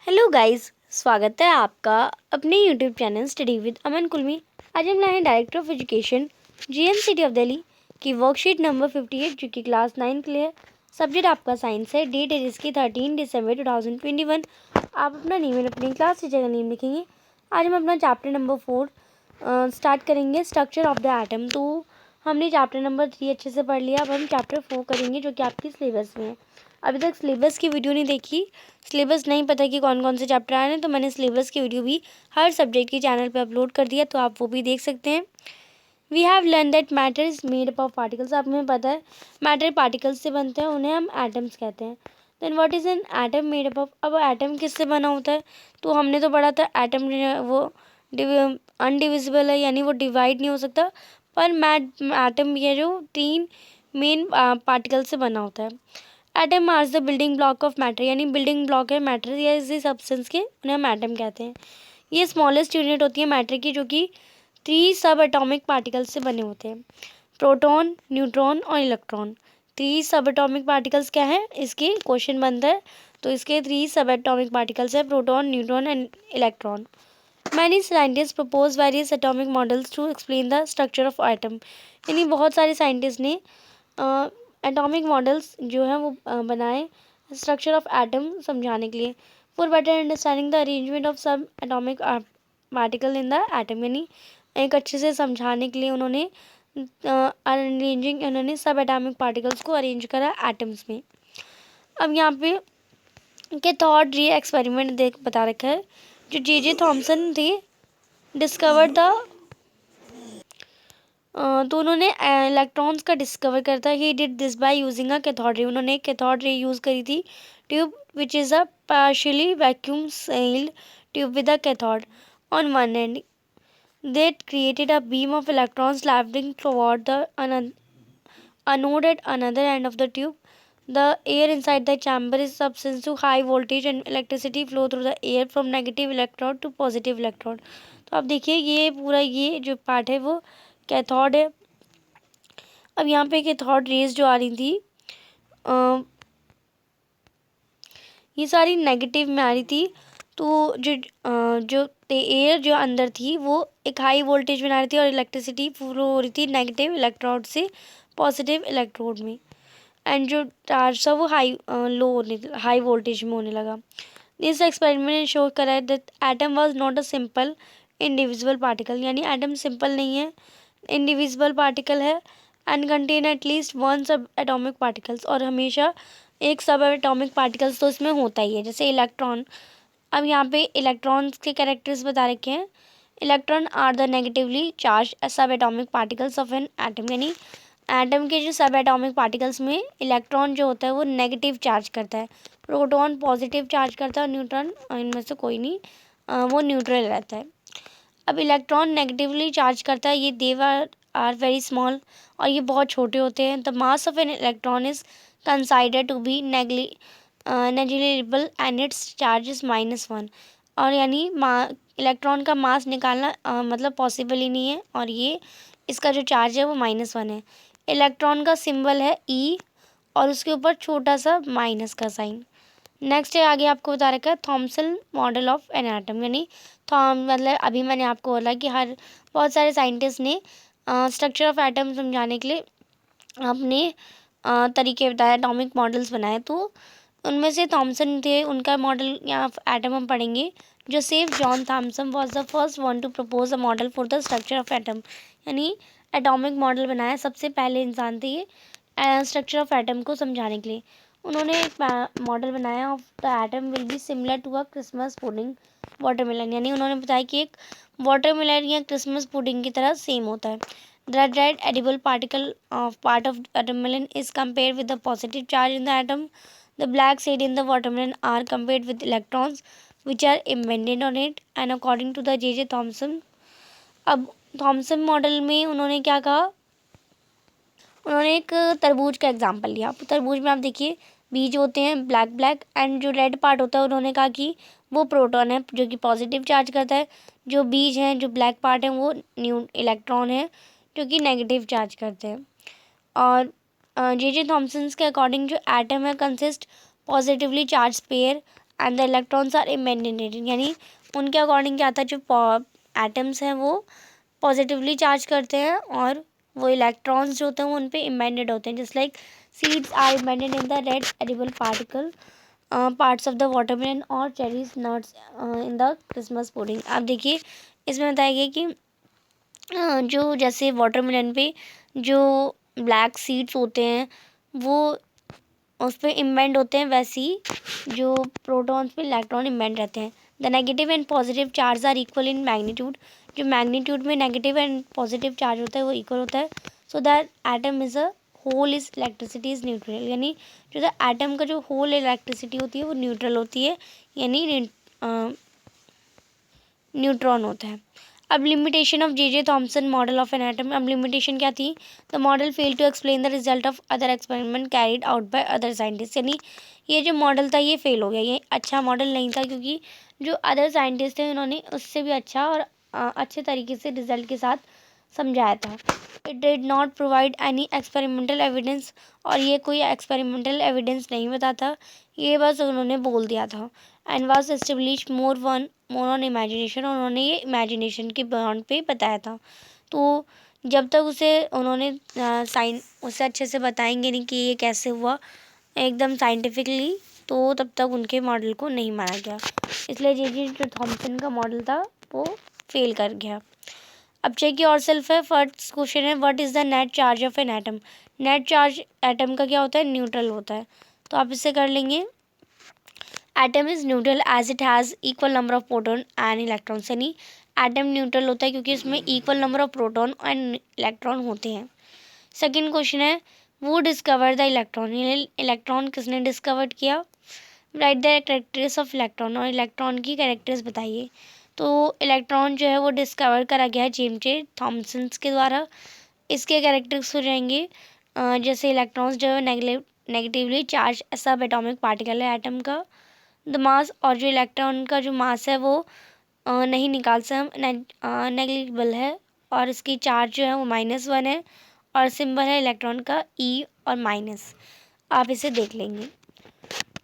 Hello guys, स्वागत है आपका अपने YouTube channel study with Aman Kulmi. आज हम लाए हैं director of education GNCT of Delhi की वर्कशीट नंबर 58 जो कि क्लास 9 के लिए है। सब्जेक्ट आपका साइंस है। डेट है जिसकी 13 दिसंबर 2021। आप अपना नेम और अपनी क्लास टीचर का नेम लिखेंगे। आज हम अपना चैप्टर नंबर 4 स्टार्ट करेंगे, स्ट्रक्चर ऑफ द एटम। तो हमने चैप्टर नंबर 3 अच्छे से पढ़ लिया। अब हम चैप्टर 4 करेंगे जो कि आपकी सिलेबस में है। अभी तक सिलेबस की वीडियो नहीं देखी, सिलेबस नहीं पता कि कौन कौन से चैप्टर आ रहे हैं, तो मैंने सिलेबस की वीडियो भी हर सब्जेक्ट के चैनल पे अपलोड कर दिया, तो आप वो भी देख सकते हैं। We have learn that matter is made up of particles. आप हमें पता है मैटर पार्टिकल्स से बनते हैं, उन्हें हम एटम्स कहते हैं। Then what is an atom made up of. अब एटम किससे बना होता है, तो हमने तो पढ़ा था एटम जो है वो अनडिविजिबल है, यानी वो डिवाइड नहीं हो सकता। पर एटम भी है जो 3 मेन पार्टिकल से बना होता है। Atom are the building block of matter, यानी बिल्डिंग ब्लॉक है मैटर या इसी सब्सटेंस के, उन्हें हम एटम कहते हैं। ये स्मॉलेस्ट यूनिट होती है मैटर की, जो कि 3 सब एटॉमिक पार्टिकल्स से बने होते हैं, प्रोटॉन, न्यूट्रॉन और इलेक्ट्रॉन। 3 सब एटॉमिक पार्टिकल्स क्या है, इसके क्वेश्चन बनता है। तो इसके 3 सब एटॉमिक पार्टिकल्स है, proton, neutron and electron. Many scientist propose various atomic models to explain the structure of atom, यानी बहुत सारे साइंटिस्ट ने एटॉमिक मॉडल्स जो है वो बनाए स्ट्रक्चर ऑफ एटम समझाने के लिए। For better understanding the arrangement of subatomic particle in the atom, यानी एक अच्छे से समझाने के लिए उन्होंने सब एटॉमिक पार्टिकल्स को अरेंज करा एटम्स में। अब यहाँ पे कैथोड रे एक्सपेरिमेंट बता रखा है, जो जे थॉमसन थे डिस्कवर द तो उन्होंने इलेक्ट्रॉन्स का डिस्कवर करता है। ही did this by using a cathode ray. उन्होंने कैथोड रे यूज़ करी थी, tube which is a partially vacuum sealed tube with a cathode on one end that created a beam of electrons traveling toward the anode at another end of the tube. The air inside the chamber is subject to high voltage and electricity flow through the air from negative electrode to positive electrode. तो अब देखिए ये पूरा ये जो part है वो cathode है। अब यहाँ पे कैथोड रेज जो आ रही थी ये सारी नेगेटिव में आ रही थी। तो जो एयर जो अंदर थी वो एक हाई वोल्टेज बना रही थी और इलेक्ट्रिसिटी फ्लो हो रही थी नेगेटिव इलेक्ट्रोड से पॉजिटिव इलेक्ट्रोड में, एंड जो चार्ज था वो हाई वोल्टेज में होने लगा। दिस एक्सपेरिमेंट शो करा that atom was not a simple individual particle, यानी एटम सिंपल नहीं है, इंडिविजुअल पार्टिकल है, एंड कंटेन एटलीस्ट वन सब एटॉमिक पार्टिकल्स, और हमेशा एक सब एटॉमिक पार्टिकल्स तो इसमें होता ही है, जैसे इलेक्ट्रॉन। अब यहाँ पे इलेक्ट्रॉन्स के कैरेक्टर्स बता रखे हैं। Electron are the negatively charge सब atomic particles of an atom, यानी एटम के जो सब एटॉमिक पार्टिकल्स में इलेक्ट्रॉन जो होता है वो नेगेटिव चार्ज करता है, प्रोटॉन पॉजिटिव चार्ज करता है, न्यूट्रॉन इनमें से कोई नहीं, वो न्यूट्रल रहता है। अब इलेक्ट्रॉन नेगेटिवली चार्ज करता है, ये देव आर वेरी स्मॉल, और ये बहुत छोटे होते हैं। The mass of an electron is considered to be negligible and its charge is -1, और यानी इलेक्ट्रॉन का मास निकालना मतलब पॉसिबल ही नहीं है, और ये इसका जो चार्ज है वो -1 है। इलेक्ट्रॉन का सिंबल है ई और उसके ऊपर छोटा सा माइनस का साइन। नेक्स्ट है आगे आपको बता रखा है Thompson model of an atom, यानी मतलब अभी मैंने आपको बोला कि बहुत सारे साइंटिस्ट ने स्ट्रक्चर ऑफ एटम समझाने के लिए अपने तरीके बताए, एटॉमिक मॉडल्स बनाए। तो उनमें से थॉमसन थे, उनका मॉडल यहाँ एटम हम पढ़ेंगे। Joseph John Thomson was the first one to propose a model for the structure of atom, यानी एटॉमिक मॉडल बनाया, सबसे पहले इंसान थे ये स्ट्रक्चर ऑफ एटम को समझाने के लिए। उन्होंने एक मॉडल बनाया of the atom will be similar to a Christmas pudding watermelon, यानी उन्होंने बताया कि एक वाटरमेलन या क्रिसमस पुडिंग की तरह सेम होता है। The red edible particle of part of watermelon is compared with the positive charge in the atom. The black seed in the watermelon are compared with electrons which are embedded on it. And according to the J.J. Thomson, अब Thompson model में उन्होंने क्या कहा, उन्होंने एक तरबूज का example लिया। तरबूज में आप देखिए बीज होते हैं ब्लैक ब्लैक, एंड जो रेड पार्ट होता है उन्होंने कहा कि वो प्रोटॉन है जो कि पॉजिटिव चार्ज करता है, जो बीज हैं जो ब्लैक पार्ट है वो इलेक्ट्रॉन है जो कि नेगेटिव चार्ज करते हैं। और जे थॉमसन के अकॉर्डिंग जो एटम है consist positively charge pair and the electrons are embedded, यानी उनके अकॉर्डिंग क्या था, जो एटम्स हैं वो पॉजिटिवली चार्ज करते हैं और वो इलेक्ट्रॉन्स जो होते हैं वो उन पे इम्बेडेड होते हैं। Just like seeds are embedded in the red edible particle parts of the watermelon और cherries nuts in the Christmas pudding. आप देखिए इसमें बताया गया कि जो जैसे वाटरमेलन पे जो ब्लैक सीड्स होते हैं वो उस पर इम्बेंड होते हैं, वैसे ही जो प्रोटॉन्स पे इलेक्ट्रॉन इम्बेंड रहते हैं। The negative and positive charge are equal in magnitude, जो मैग्नीट्यूड में नेगेटिव एंड पॉजिटिव चार्ज होता है वो इक्वल होता है। So that atom is a whole is electricity is neutral, यानी जो द एटम का जो होल इलेक्ट्रिसिटी होती है वो न्यूट्रल होती है, यानी न्यूट्रॉन होता है। अब limitation of J Thomson model of an atom. अब लिमिटेशन क्या थी, the model fail to explain the result of other experiment carried out by other scientist, यानी ये जो मॉडल था ये फेल हो गया, ये अच्छा मॉडल नहीं था क्योंकि जो अदर साइंटिस्ट थे उन्होंने उससे भी अच्छा और अच्छे तरीके से रिजल्ट के साथ समझाया था। It did not provide any experimental evidence, और ये कोई एक्सपेरिमेंटल एविडेंस नहीं बताता, ये बस उन्होंने बोल दिया था। And was establish more on imagination, उन्होंने ये इमेजिनेशन के बॉन्ड पे बताया था। तो जब तक उसे उन्होंने उसे अच्छे से बताएंगे नहीं कि ये कैसे हुआ एकदम साइंटिफिकली, तो तब तक उनके मॉडल को नहीं माना गया। इसलिए जो थॉमसन का मॉडल था वो फेल कर गया। अब चेक योर सेल्फ है। फर्स्ट क्वेश्चन है, what is the net charge of an atom. Net charge atom का क्या होता है, न्यूट्रल होता है। तो आप इससे कर लेंगे, atom is neutral as it has equal number of proton and electrons, यानी एटम न्यूट्रल होता है क्योंकि इसमें equal number of proton and electron होते हैं। सेकेंड क्वेश्चन है, वो डिस्कवर द इलेक्ट्रॉन, इलेक्ट्रॉन किसने डिस्कवर किया। Write the characters of electron, और इलेक्ट्रॉन की कैरेक्टर्स बताइए। तो इलेक्ट्रॉन जो है वो डिस्कवर करा गया है जेम्स थॉमसन के द्वारा। इसके कैरेक्टर्स हो जाएंगे जैसे इलेक्ट्रॉन्स जो है negatively charge subatomic particle है एटम का। द मास, और जो इलेक्ट्रॉन का जो मास है वो नहीं निकाल सकते, नेग्लिजिबल है, और इसकी चार्ज जो है वो -1 है, और सिंबल है इलेक्ट्रॉन का E और माइनस। आप इसे देख लेंगे।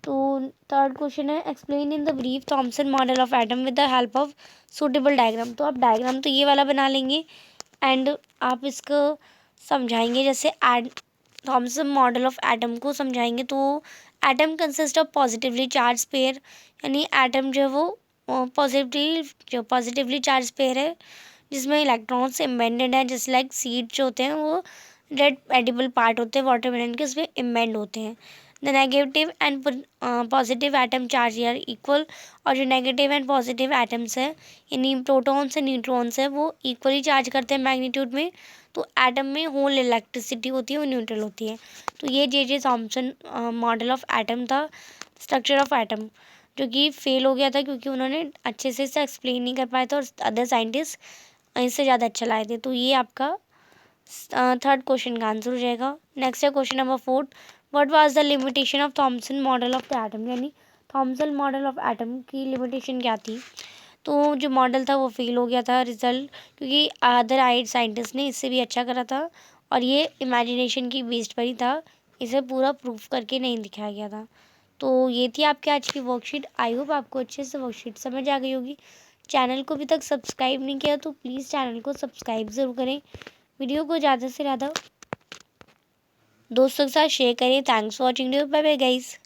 तो थर्ड क्वेश्चन है, explain in the brief Thompson model of atom with the help of suitable diagram. तो आप डायग्राम तो ये वाला बना लेंगे एंड आप इसको समझाएंगे, जैसे थॉमसन मॉडल ऑफ एटम को समझाएंगे। तो atom consist of positively charge pair, यानी एटम जो है वो पॉजिटिवली चार्ज पेयर है जिसमें इलेक्ट्रॉन्स एम्बेडेड है, जैसे लाइक सीड जो होते हैं वो रेड एडिबल पार्ट होते हैं वाटरमेलन के, उसमें एम्बेड होते हैं। The negative and positive atom charge are equal, और जो नेगेटिव एंड पॉजिटिव एटम्स हैं यानी प्रोटॉन्स एंड न्यूट्रॉन्स हैं वो इक्वली चार्ज करते हैं मैग्नीट्यूड में। तो एटम में होल इलेक्ट्रिसिटी होती है वो न्यूट्रल होती है। तो ये जे थॉमसन मॉडल ऑफ एटम था, स्ट्रक्चर ऑफ एटम, जो कि फेल हो गया था क्योंकि उन्होंने अच्छे से इसे एक्सप्लेन नहीं कर पाए थे और अदर साइंटिस्ट इससे ज़्यादा अच्छा लाए थे। तो ये आपका थर्ड क्वेश्चन का आंसर हो जाएगा। नेक्स्ट है question number 4, what was the limitation of Thompson model of the atom, यानी थॉमसन मॉडल ऑफ एटम की लिमिटेशन क्या थी। तो जो मॉडल था वो फेल हो गया था रिजल्ट, क्योंकि अदर आइड साइंटिस्ट ने इससे भी अच्छा करा था और ये इमेजिनेशन की बेस्ड पर ही था, इसे पूरा प्रूफ करके नहीं दिखाया गया था। तो ये थी आपके आज की वर्कशीट। आई होप आपको अच्छे से वर्कशीट समझ आ गई होगी। चैनल को अभी तक सब्सक्राइब नहीं किया तो प्लीज़ चैनल को सब्सक्राइब ज़रूर करें। वीडियो को ज़्यादा से ज़्यादा दोस्तों के साथ शेयर करें। Thanks for watching, bye bye guys.